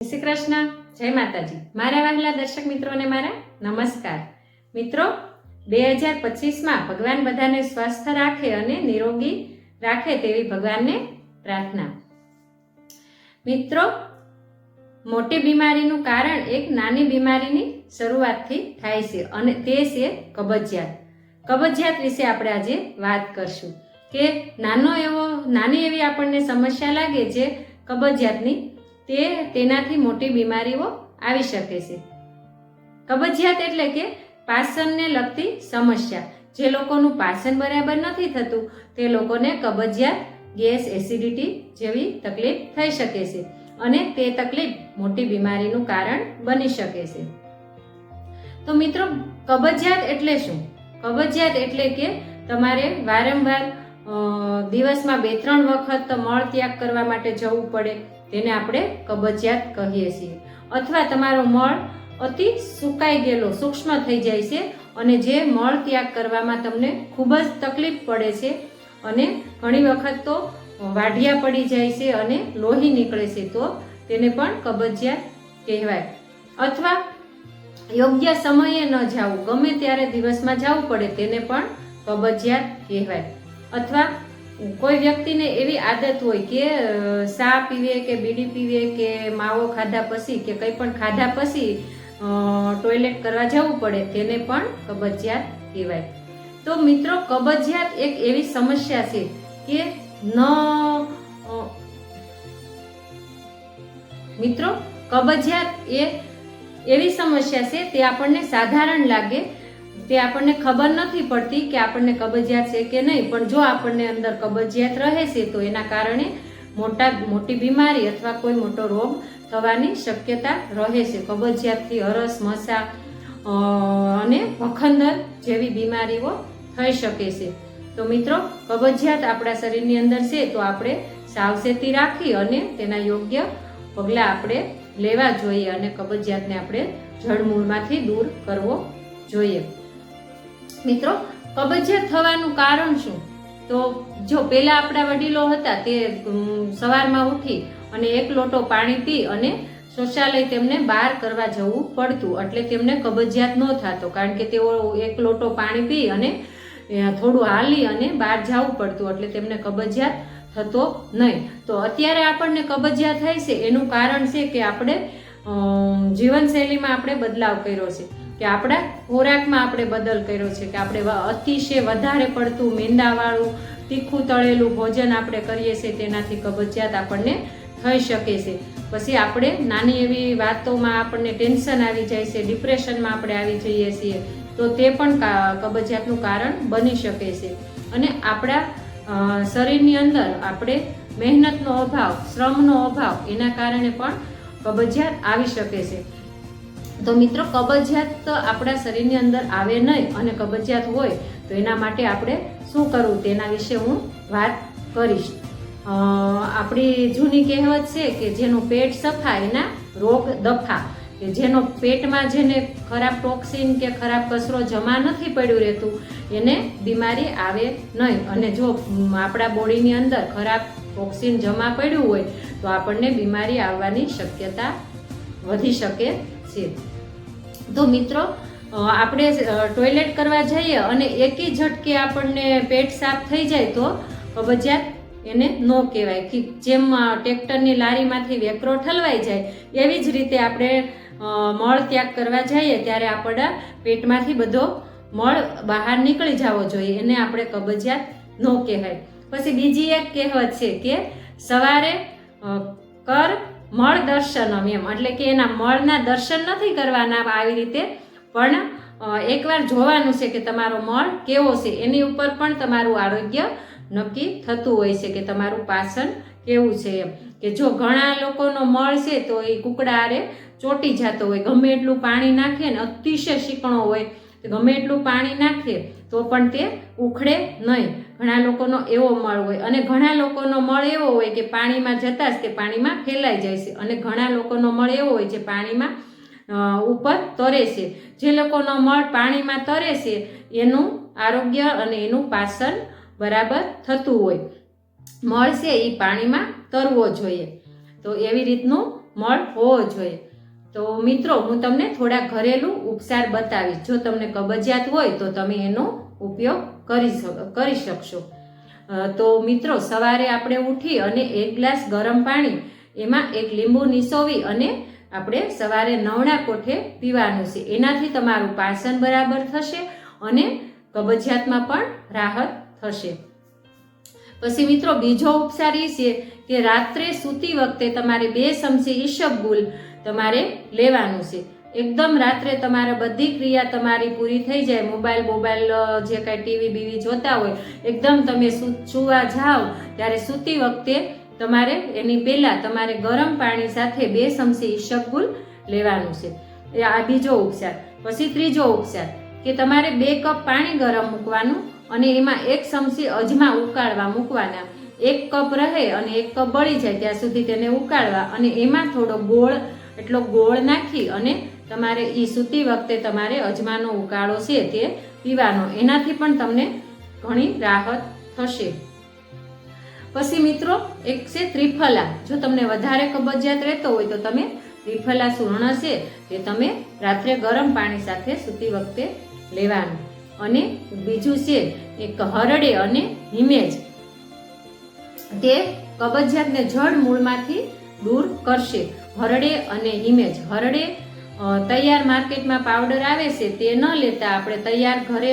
શ્રી કૃષ્ણ, જય માતાજી। મારા વહાલા દર્શક મિત્રોને મારા નમસ્કાર। મિત્રો, 2025માં ભગવાન બધાને સ્વસ્થ રાખે અને નિરોગી રાખે તેવી ભગવાનને પ્રાર્થના। મિત્રો, મોટી બીમારીનું કારણ એક નાની બીમારીની શરૂઆતથી થાય છે અને તે છે કબજિયાત। કબજિયાત વિશે આપણે આજે વાત કરશું કે નાની એવી આપણને સમસ્યા લાગે છે કબજિયાતની, તેનાથી મોટી બીમારીઓ આવી શકે છે। કબજિયાત એટલે કે પાચનને લગતી સમસ્યા। જે લોકોનું પાચન બરાબર નથી થતું તે લોકોને કબજિયાત, ગેસ, એસિડિટી જેવી તકલીફ થઈ શકે છે અને તે તકલીફ મોટી બીમારીનું કારણ બની શકે છે। તો મિત્રો, કબજિયાત એટલે શું? કબજિયાત એટલે કે તમારે વારંવાર દિવસમાં 2-3 વખત મળ ત્યાગ કરવા માટે જવું પડે, તેને આપણે કબજિયાત કહીએ છીએ। અથવા તમારો મળ અતિ સુકાઈ ગયેલો, સૂક્ષ્મ થઈ જાય છે અને જે મળ ત્યાગ કરવામાં તમને ખૂબ જ તકલીફ પડે છે અને ઘણી વખત તો વાઢિયા પડી જાય છે અને લોહી નીકળે છે, તો તેને પણ કબજિયાત કહેવાય। અથવા યોગ્ય સમયે ન જવું, ગમે ત્યારે દિવસમાં જવું પડે, તેને પણ કબજિયાત કહેવાય। અથવા કોઈ વ્યક્તિને એવી આદત હોય કે ચા પીવે કે બીડી પીવે કે માવો ખાધા પછી કે કંઈ પણ ખાધા પછી ટોયલેટ કરવા જવું પડે, તેને પણ કબજિયાત કહેવાય। તો મિત્રો, કબજિયાત એક એવી સમસ્યા છે કે મિત્રો, કબજિયાત એ એવી સમસ્યા છે, તે આપણને સાધારણ લાગે, તે આપણને ખબર નથી પડતી કે આપણને કબજિયાત છે કે નહીં, પણ જો આપણને અંદર કબજિયાત રહે છે તો એના કારણે મોટી બીમારી અથવા કોઈ મોટો રોગ થવાની શક્યતા રહે છે। કબજિયાતથી હરસ, મસા અને ભખંદર જેવી બીમારીઓ થઈ શકે છે। તો મિત્રો, કબજિયાત આપણા શરીરની અંદર છે તો આપણે સાવચેતી રાખી અને તેના યોગ્ય પગલાં આપણે લેવા જોઈએ અને કબજિયાતને આપણે જડમૂળમાંથી દૂર કરવો જોઈએ। મિત્રો, કબજિયાત થવાનું કારણ શું? તો જો પહેલા આપણા વડીલો હતા તે સવારમાં ઉઠી અને 1 લોટો પાણી પી અને શૌચાલય તેમને બહાર કરવા જવું પડતું, એટલે તેમને કબજિયાત ન થતો, કારણ કે તેઓ 1 લોટો પાણી પી અને થોડું હાલી અને બહાર જવું પડતું, એટલે તેમને કબજિયાત થતો નહીં। તો અત્યારે આપણને કબજિયાત થાય છે એનું કારણ છે કે આપણે જીવનશૈલીમાં આપણે બદલાવ કર્યો છે, કે આપણા ખોરાકમાં આપણે બદલ કર્યો છે, કે આપણે અતિશય વધારે પડતું મેંદાવાળું તીખું તળેલું ભોજન આપણે કરીએ છીએ, તેનાથી કબજિયાત આપણને થઈ શકે છે। પછી આપણે નાની એવી વાતોમાં આપણને ટેન્શન આવી જાય છે, ડિપ્રેશનમાં આપણે આવી જઈએ છીએ, તો તે પણ કબજિયાતનું કારણ બની શકે છે। અને આપણા શરીરની અંદર આપણે મહેનતનો અભાવ, શ્રમનો અભાવ, એના કારણે પણ કબજિયાત આવી શકે છે। તો મિત્રો, કબજિયાત આપણા શરીરની અંદર આવે નહીં અને કબજિયાત હોય તો એના માટે આપણે શું કરવું તેના વિશે હું વાત કરીશ। આપણી જૂની કહેવત છે કે જેનું પેટ સફા એના રોગ દફા, કે જેનો પેટમાં જેને ખરાબ ટોક્સિન કે ખરાબ કચરો જમા નથી પડ્યું રહેતું એને બીમારી આવે નહીં, અને જો આપણા બોડીની અંદર ખરાબ ટોક્સિન જમા પડ્યું હોય તો આપણને બીમારી આવવાની શક્યતા વધી શકે છે। તો મિત્રો, આપણે ટોયલેટ કરવા જઈએ અને એકી ઝટકે આપણને પેટ સાફ થઈ જાય તો કબજિયાત એને ન કહેવાય। કે જેમ ટ્રેક્ટરની લારીમાંથી વેકરો ઠલવાઈ જાય એવી જ રીતે આપણે મળ ત્યાગ કરવા જઈએ ત્યારે આપણા પેટમાંથી બધો મળ બહાર નીકળી જવો જોઈએ, એને આપણે કબજિયાત ન કહેવાય। પછી બીજી એક કહેવત છે કે સવારે કર મળ દર્શનમ, એમ એટલે કે એના મળના દર્શન નથી કરવાના આવી રીતે, પણ એકવાર જોવાનું છે કે તમારો મળ કેવો છે, એની ઉપર પણ તમારું આરોગ્ય નક્કી થતું હોય છે કે તમારું પાચન કેવું છે એમ। કે જો ઘણા લોકોનો મળ છે તો એ કુકડા આરે ચોંટી જતો હોય, ગમે એટલું પાણી નાખીએ ને, અતિશય ચીકણો હોય, ગમે એટલું પાણી નાખીએ તો પણ તે ઉખડે નહીં। ઘણા લોકોનો એવો મળ હોય અને ઘણા લોકોનો મળ એવો હોય કે પાણીમાં જતાં જ તે પાણીમાં ફેલાઈ જાય છે, અને ઘણા લોકોનો મળ એવો હોય જે પાણીમાં ઉપર તરે છે। જે લોકોનો મળ પાણીમાં તરે છે એનું આરોગ્ય અને એનું પાચન બરાબર થતું હોય, મળ છે એ પાણીમાં તરવો જોઈએ। તો એવી રીતનું મળ હોવો જોઈએ. તો મિત્રો હું તમને થોડા ઘરેલું ઉપચાર બતાવીશ. જો તમને કબજિયાત હોય તો તમે એનો ઉપયોગ કરી શકશો. તો મિત્રો સવારે આપણે ઉઠી અને 1 ગ્લાસ ગરમ પાણી એમાં 1 લીંબુ નિસોવી અને આપણે સવારે નવણા કોઠે પીવાનું છે. એનાથી તમારું પાચન બરાબર થશે અને કબજિયાતમાં પણ રાહત થશે. પછી મિત્રો બીજો ઉપચાર એ છે કે રાત્રે સૂતી વખતે તમારે 2 ચમચી ઈસબગુલ તમારે લેવાનું છે. એકદમ રાત્રે તમારે બધી ક્રિયા તમારી પૂરી થઈ જાય, મોબાઈલ જે કાંઈ ટીવી બીવી જોતા હોય, એકદમ તમે સૂવા જાઓ ત્યારે સૂતી વખતે તમારે એની પહેલાં તમારે ગરમ પાણી સાથે 2 ચમચી ઈસબગુલ લેવાનું છે. એ આ બીજો ઉપચાર. પછી ત્રીજો ઉપચાર કે તમારે 2 કપ પાણી ગરમ મૂકવાનું અને એમાં 1 ચમચી અજમા ઉકાળવા મૂકવાના. 1 કપ રહે અને 1 કપ બળી જાય ત્યાં સુધી તેને ઉકાળવા અને એમાં થોડો ગોળ નાખી અને તમારે એ સૂતી વખતે તમારે અજમાનો ઉકાળો છે તે પીવાનો. એનાથી પણ તમને ઘણી રાહત થશે. પછી મિત્રો એક છે ત્રિફલા. જો તમને વધારે કબજિયાત રહેતો હોય તો તમે ત્રિફલા ચૂર્ણ છે તે તમે રાત્રે ગરમ પાણી સાથે સૂતી વખતે લેવાનું. અને બીજું છે એક હરડે અને હિમેજ, તે કબજિયાતને જડ મૂળમાંથી દૂર કરશે. હરડે અને હિમેજ. હરડે તૈયાર માર્કેટમાં પાવડર આવે છે તે ન લેતા આપણે તૈયાર ઘરે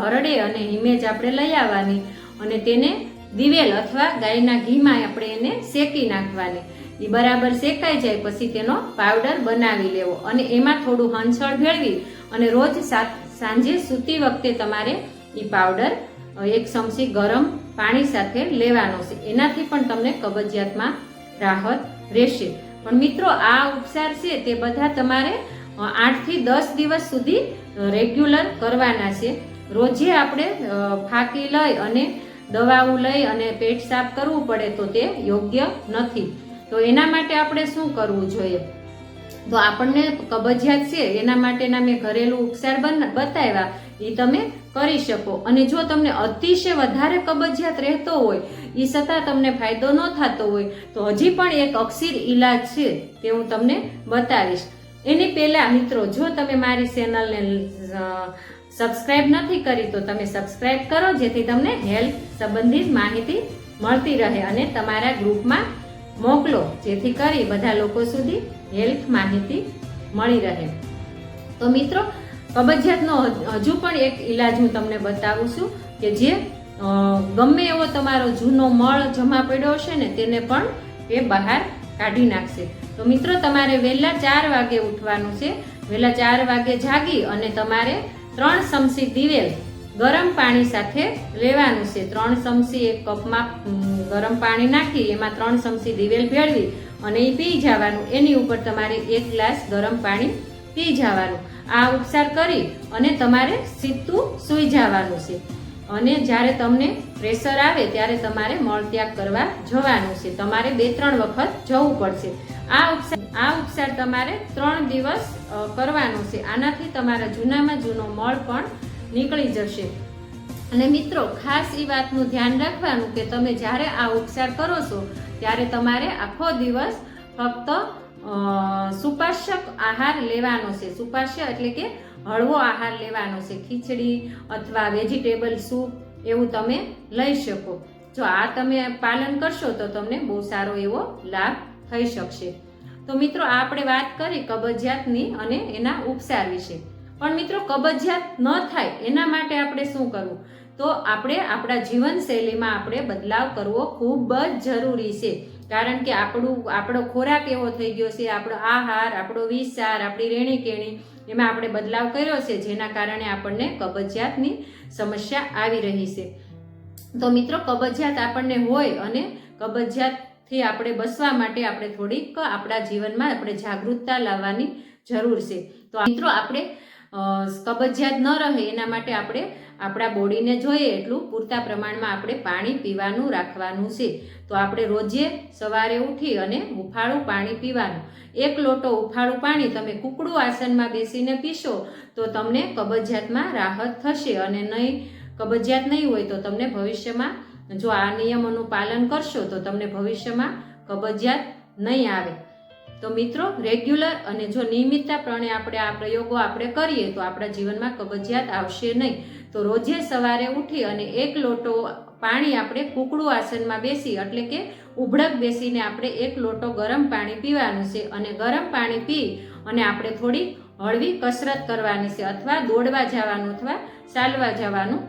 હરડે અને હિમેજ આપણે લઈ આવવાની અને તેને દિવેલ અથવા ગાયના ઘીમાં આપણે એને શેકી નાખવાની. એ બરાબર શેકાઈ જાય પછી તેનો પાવડર બનાવી લેવો અને એમાં થોડું હંસળ ભેળવી અને રોજ સાંજે સૂતી વખતે તમારે એ પાવડર 1 ચમચી ગરમ પાણી સાથે લેવાનો છે. એનાથી પણ તમને કબજિયાતમાં રાહત રહેશે. પણ મિત્રો આ ઉપચાર છે તે બધા તમારે 8 થી 10 દિવસ સુધી રેગ્યુલર કરવાના છે. રોજે આપણે ફાંકી લઈ અને દવાઓ લઈ અને પેટ સાફ કરવું પડે તો તે યોગ્ય નથી. તો એના માટે આપણે શું કરવું જોઈએ? તો આપણને કબજિયાત છે એના માટેના મેં ઘરેલું ઉપચાર બતાવ્યા, એ તમે કરી શકો. અને જો તમને અતિશય વધારે કબજિયાત રહેતો હોય એ છતાં તમને ફાયદો ન થતો હોય તો હજી પણ એક અક્ષીર ઈલાજ છે તે હું તમને બતાવીશ. એની પહેલાં મિત્રો જો તમે મારી ચેનલને સબસ્ક્રાઇબ નથી કરી તો તમે સબસ્ક્રાઇબ કરો, જેથી તમને હેલ્થ સંબંધિત માહિતી મળતી રહે અને તમારા ગ્રુપમાં મોકલો, જેથી કરી બધા લોકો સુધી હેલ્થ માહિતી મળી રહે. તો મિત્રો કબજિયાતનો હજુ પણ એક ઈલાજ હું તમને બતાવું છું કે જે ગમે એવો તમારો જૂનો મળ જમા પડ્યો હશે ને તેને પણ એ બહાર કાઢી નાખશે. તો મિત્રો તમારે વહેલા 4 વાગે ઉઠવાનું છે. વહેલા 4 વાગે જાગી અને તમારે 3 ચમચી દિવેલ ગરમ પાણી સાથે લેવાનું છે. 3 ચમચી 1 કપમાં ગરમ પાણી નાખી એમાં 3 ચમચી દિવેલ ભેળવી અને એ પી જવાનું. એની ઉપર તમારે 1 ગ્લાસ ગરમ પાણી પી જવાનું. આ ઉપચાર કરી અને તમારે સીધું સૂઈ જવાનું છે. અને જ્યારે તમને પ્રેશર આવે ત્યારે તમારે મળત્યાગ કરવા જવાનું છે. તમારે 2-3 વખત જવું પડશે. આ ઉપચાર તમારે 3 દિવસ કરવાનો છે. આનાથી તમારા જૂનામાં જૂનો મળ પણ નીકળી જશે. અને મિત્રો ખાસ એ વાતનું ધ્યાન રાખવાનું કે તમે જ્યારે આ ઉપચાર કરો છો ત્યારે તમારે આખો દિવસ ફક્ત સુપાચ્યક આહાર લેવાનો છે. સુપાચ્ય એટલે કે હળવો આહાર લેવાનો છે. ખીચડી અથવા વેજીટેબલ સૂપ એવું તમે લઈ શકો. જો આ તમે પાલન કરશો તો તમને બહુ સારો એવો લાભ થઈ શકશે. તો મિત્રો આપણે વાત કરી કબજિયાતની અને એના ઉપચાર વિશે. પણ મિત્રો કબજિયાત ન થાય એના માટે આપણે શું કરવું? તો આપણે આપણા જીવનશૈલીમાં આપણે બદલાવ કરવો ખૂબ જ જરૂરી છે. કારણ કે આપણો ખોરાક એવો થઈ ગયો છે, આપણો આહાર, આપણો વિચાર, આપણી રહેણી કેણી એમાં આપણે બદલાવ કર્યો છે, જેના કારણે આપણને કબજિયાતની સમસ્યા આવી રહી છે. તો મિત્રો કબજિયાત આપણને હોય અને કબજિયાતથી આપણે બચવા માટે આપણે થોડીક આપણા જીવનમાં આપણે જાગૃતતા લાવવાની જરૂર છે. તો મિત્રો આપણે કબજિયાત ન રહે એના માટે આપણે આપણા બોડીને જોઈએ એટલું પૂરતા પ્રમાણમાં આપણે પાણી પીવાનું રાખવાનું છે. તો આપણે રોજે સવારે ઉઠી અને હુંફાળું પાણી પીવાનું. 1 લોટો હુંફાળું પાણી તમે કુકડું આસનમાં બેસીને પીશો તો તમને કબજિયાતમાં રાહત થશે. અને કબજિયાત નહીં હોય તો તમને ભવિષ્યમાં જો આ નિયમોનું પાલન કરશો તો તમને ભવિષ્યમાં કબજિયાત નહીં આવે. તો મિત્રો રેગ્યુલર અને જો નિયમિતતાપણે આપણે આ પ્રયોગો આપણે કરીએ તો આપણા જીવનમાં કબજિયાત આવશે નહીં. તો રોજે સવારે ઉઠી અને 1 લોટો પાણી આપણે કુકડું આસનમાં બેસી એટલે કે ઉભડક બેસીને આપણે 1 લોટો ગરમ પાણી પીવાનું છે. અને ગરમ પાણી પી અને આપણે થોડી હળવી કસરત કરવાની છે, અથવા દોડવા જવાનું અથવા ચાલવા જવાનું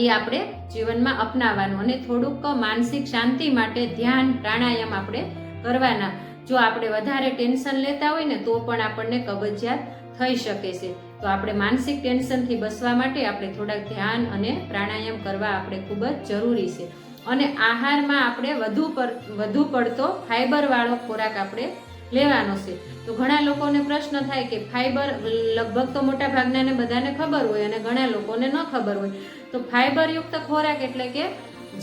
એ આપણે જીવનમાં અપનાવવાનું. અને થોડુંક માનસિક શાંતિ માટે ધ્યાન પ્રાણાયામ આપણે કરવાના. જો આપણે વધારે ટેન્શન લેતા હોય ને તો પણ આપણને કબજિયાત થઈ શકે છે. તો આપણે માનસિક ટેન્શનથી બચવા માટે આપણે થોડાક ધ્યાન અને પ્રાણાયામ કરવા આપણે ખૂબ જ જરૂરી છે. અને આહારમાં આપણે વધુ પડતો ફાઈબરવાળો ખોરાક આપણે લેવાનો છે. તો ઘણા લોકોને પ્રશ્ન થાય કે ફાઈબર લગભગ તો મોટા ભાગનાને બધાને ખબર હોય અને ઘણા લોકોને ન ખબર હોય. તો ફાઈબરયુક્ત ખોરાક એટલે કે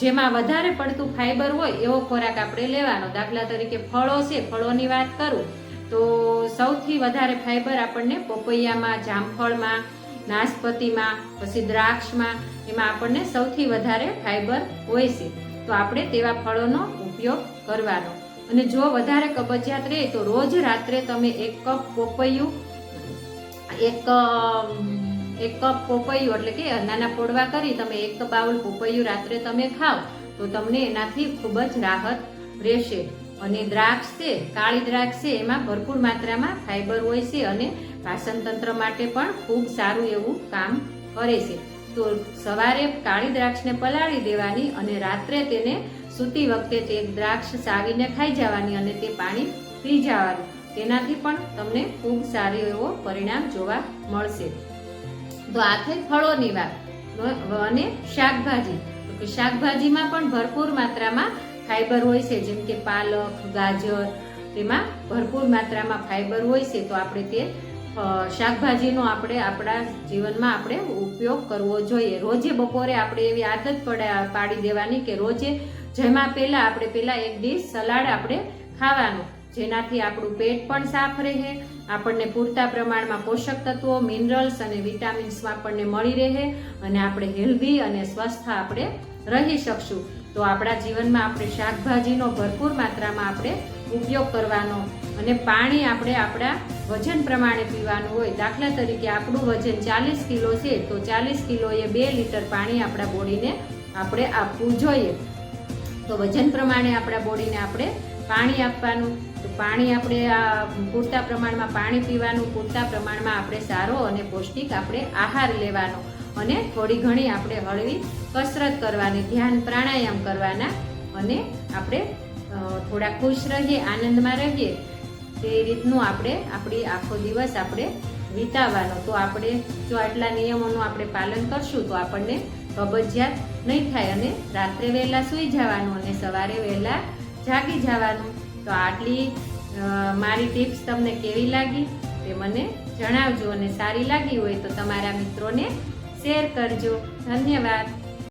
જેમાં વધારે પડતું ફાઈબર હોય એવો ખોરાક આપણે લેવાનો. દાખલા તરીકે ફળો છે, ફળોની વાત કરું તો સૌથી વધારે ફાઈબર આપણને પપૈયામાં, જામફળમાં, નાશપતીમાં, પછી દ્રાક્ષમાં, એમાં આપણને સૌથી વધારે ફાઈબર હોય છે. તો આપણે તેવા ફળોનો ઉપયોગ કરવાનો. અને જો વધારે કબજિયાત રહે તો રોજ રાત્રે તમે 1 કપ પોપૈયું એટલે કે નાના પોડવા કરી તમે 1 બાઉલ પોપૈયું રાત્રે તમે ખાઓ તો તમને એનાથી ખૂબ જ રાહત રહેશે. અને દ્રાક્ષ છે, કાળી દ્રાક્ષ છે, એમાં ભરપૂર માત્રામાં ફાઈબર હોય છે અને પાચન તંત્ર માટે પણ ખૂબ સારું એવું કામ કરે છે. તો સવારે કાળી દ્રાક્ષને પલાળી દેવાની અને રાત્રે તેને સૂતી વખતે તે દ્રાક્ષ ચાવીને ખાઈ જવાની અને તે પાણી પી જવાનું. તેનાથી પણ તમને ખૂબ સારું એવો પરિણામ જોવા મળશે. તો આ થઈ ફળોની વાત. અને શાકભાજી, તો શાકભાજીમાં પણ ભરપૂર માત્રામાં ફાઈબર હોય છે, જેમ કે પાલક, ગાજર, તેમાં ભરપૂર માત્રામાં ફાઈબર હોય છે. તો આપણે તે શાકભાજીનો આપણે આપણા જીવનમાં આપણે ઉપયોગ કરવો જોઈએ. રોજે બપોરે આપણે એવી આદત પાડી દેવાની કે રોજે જેમાં આપણે પહેલા 1 ડીશ સલાડ આપણે ખાવાનું, જેનાથી આપણું પેટ પણ સાફ રહે, આપણને પૂરતા પ્રમાણમાં પોષક તત્વો, મિનરલ્સ અને વિટામિન્સ આપણને મળી રહે અને આપણે હેલ્ધી અને સ્વસ્થ આપણે રહી શકશું. તો આપણા જીવનમાં આપણે શાકભાજીનો ભરપૂર માત્રામાં આપણે ઉપયોગ કરવાનો. અને પાણી આપણે આપણા વજન પ્રમાણે પીવાનું હોય. દાખલા તરીકે આપણું વજન 40 કિલો છે તો 40 કિલોએ 2 લીટર પાણી આપણા બોડીને આપણે આપવું જોઈએ. તો વજન પ્રમાણે આપણા બોડીને આપણે પાણી આપવાનું. તો પાણી આપણે પૂરતા પ્રમાણમાં પાણી પીવાનું, પૂરતા પ્રમાણમાં આપણે સારો અને પૌષ્ટિક આપણે આહાર લેવાનો. અને થોડી ઘણી આપણે હળવી કસરત કરવાની, ધ્યાન પ્રાણાયામ કરવાના. અને આપણે થોડા ખુશ રહીએ, આનંદમાં રહીએ તે રીતનું આપણે આપણી આખો દિવસ આપણે વિતાવવાનો. તો આપણે જો આટલા નિયમોનું આપણે પાલન કરશું તો આપણને કબજિયાત નહીં થાય. અને રાત્રે વહેલા સૂઈ જવાનું અને સવારે વહેલા જાગી જવાનું. તો આટલી મારી ટિપ્સ તમને કેવી લાગી તે મને જણાવજો. અને સારી લાગી હોય તો તમારા મિત્રોને શેર કરજો. ધન્યવાદ.